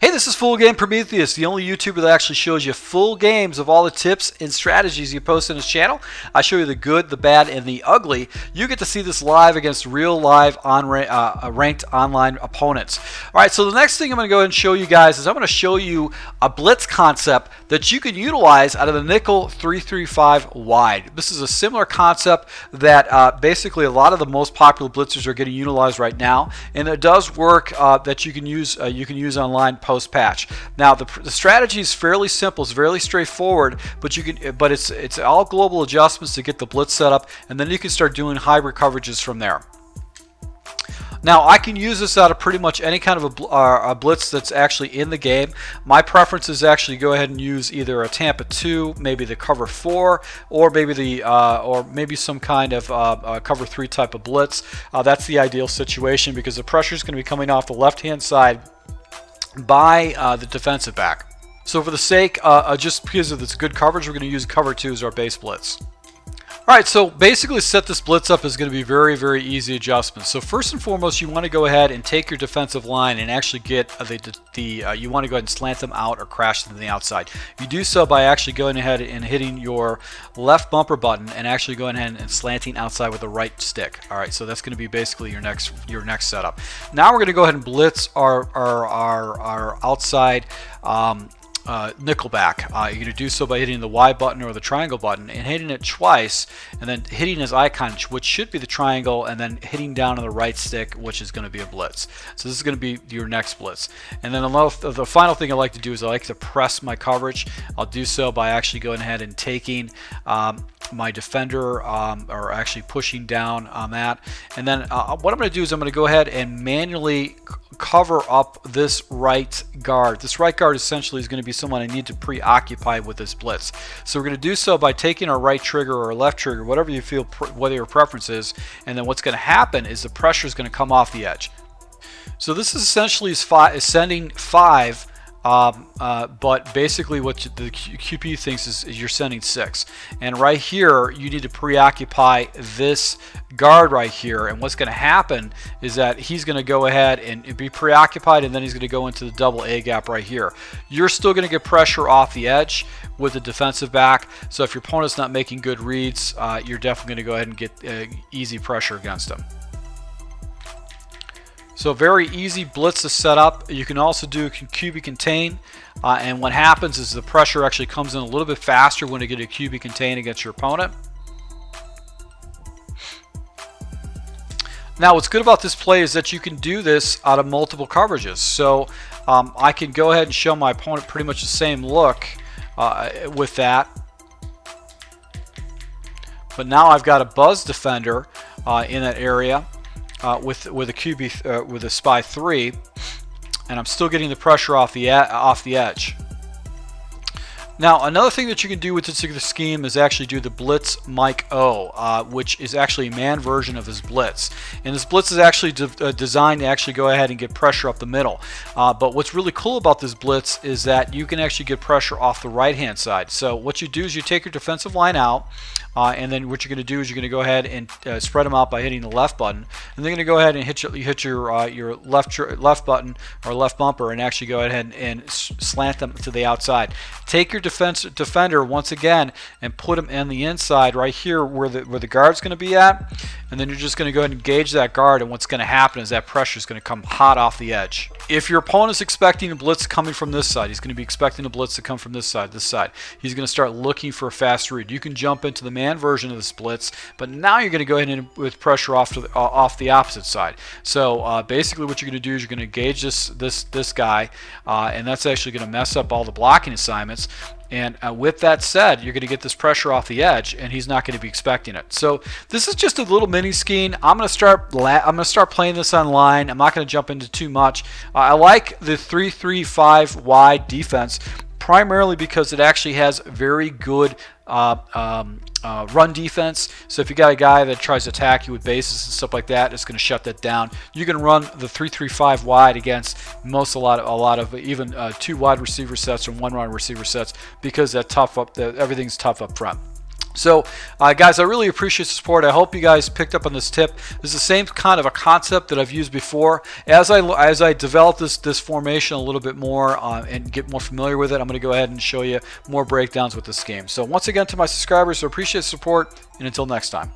Hey, this is Full Game Prometheus, the only YouTuber that actually shows you full games of all the tips and strategies you post on his channel. I show you the good, the bad, and the ugly. You get to see this live against real live ranked online opponents. All right, so the next thing I'm going to go ahead and show you guys is I'm going to show you a blitz concept that you can utilize out of the NICKLE 335 wide. This is a similar concept that basically a lot of the most popular blitzers are getting utilized right now, and it does work that you can use online post-patch. Now the strategy is fairly simple, it's fairly straightforward, but it's all global adjustments to get the blitz set up, and then you can start doing hybrid coverages from there. Now I can use this out of pretty much any kind of a blitz that's actually in the game. My preference is actually go ahead and use either a Tampa 2, maybe the cover 4, or maybe some kind of cover 3 type of blitz. That's the ideal situation because the pressure is going to be coming off the left-hand side by the defensive back. So for the sake, just because of this good coverage, we're going to use cover 2 as our base blitz. Alright, so basically set this blitz up is going to be very, very easy adjustments. So first and foremost, you want to go ahead and take your defensive line and actually get you want to go ahead and slant them out or crash them to the outside. You do so by actually going ahead and hitting your left bumper button and actually going ahead and slanting outside with the right stick. Alright, so that's going to be basically your next setup. Now we're going to go ahead and blitz our outside nickelback. You're going to do so by hitting the Y button or the triangle button and hitting it twice, and then hitting his icon, which should be the triangle, and then hitting down on the right stick, which is going to be a blitz. So this is going to be your next blitz. And then the final thing I like to do is I like to press my coverage. I'll do so by actually going ahead and taking my defender or actually pushing down on that. And then what I'm going to do is I'm going to go ahead and manually cover up this right guard. This right guard essentially is going to be someone I need to preoccupy with this blitz. So we're going to do so by taking our right trigger or left trigger, whatever you feel, whether your preference is, and then what's going to happen is the pressure is going to come off the edge. So this is essentially sending 5, but basically what the QP thinks is you're sending 6. And right here you need to preoccupy this guard right here, and what's going to happen is that he's going to go ahead and be preoccupied, and then he's going to go into the double A gap right here. You're still going to get pressure off the edge with the defensive back, so if your opponent's not making good reads, you're definitely going to go ahead and get easy pressure against him. So very easy blitz to set up. You can also do QB contain, and what happens is the pressure actually comes in a little bit faster when you get a QB contain against your opponent. Now what's good about this play is that you can do this out of multiple coverages. So I can go ahead and show my opponent pretty much the same look with that. But now I've got a buzz defender in that area. With a QB with a spy 3, and I'm still getting the pressure off the edge. Now another thing that you can do with this particular scheme is actually do the Blitz Mike O, which is actually a man version of his blitz. And this blitz is actually designed to actually go ahead and get pressure up the middle. But what's really cool about this blitz is that you can actually get pressure off the right hand side. So what you do is you take your defensive line out, and then what you're going to do is you're going to go ahead and spread them out by hitting the left button, and then you're going to go ahead and hit your left button or left bumper and actually go ahead and slant them to the outside. Take your defender once again and put him in the inside right here where the guard's going to be at, and then you're just going to go ahead and engage that guard, and what's going to happen is that pressure is going to come hot off the edge. If your opponent's expecting a blitz coming from this side, he's going to be expecting a blitz to come from this side. He's going to start looking for a fast read. You can jump into the man version of this blitz, but now you're going to go ahead and with pressure off the opposite side. So basically what you're going to do is you're going to engage this guy, and that's actually going to mess up all the blocking assignments. And with that said, you're going to get this pressure off the edge, and he's not going to be expecting it. So this is just a little mini scheme. I'm going to start playing this online. I'm not going to jump into too much. I like the 3-3-5 wide defense primarily because it actually has very good run defense. So if you got a guy that tries to attack you with bases and stuff like that, it's going to shut that down. You can run the 3-3-5 wide against a lot of even 2 wide receiver sets or 1 wide receiver sets because that everything's tough up front. So, guys, I really appreciate the support. I hope you guys picked up on this tip. This is the same kind of a concept that I've used before. As I develop this formation a little bit more and get more familiar with it, I'm going to go ahead and show you more breakdowns with this game. So, once again, to my subscribers, I appreciate the support, and until next time.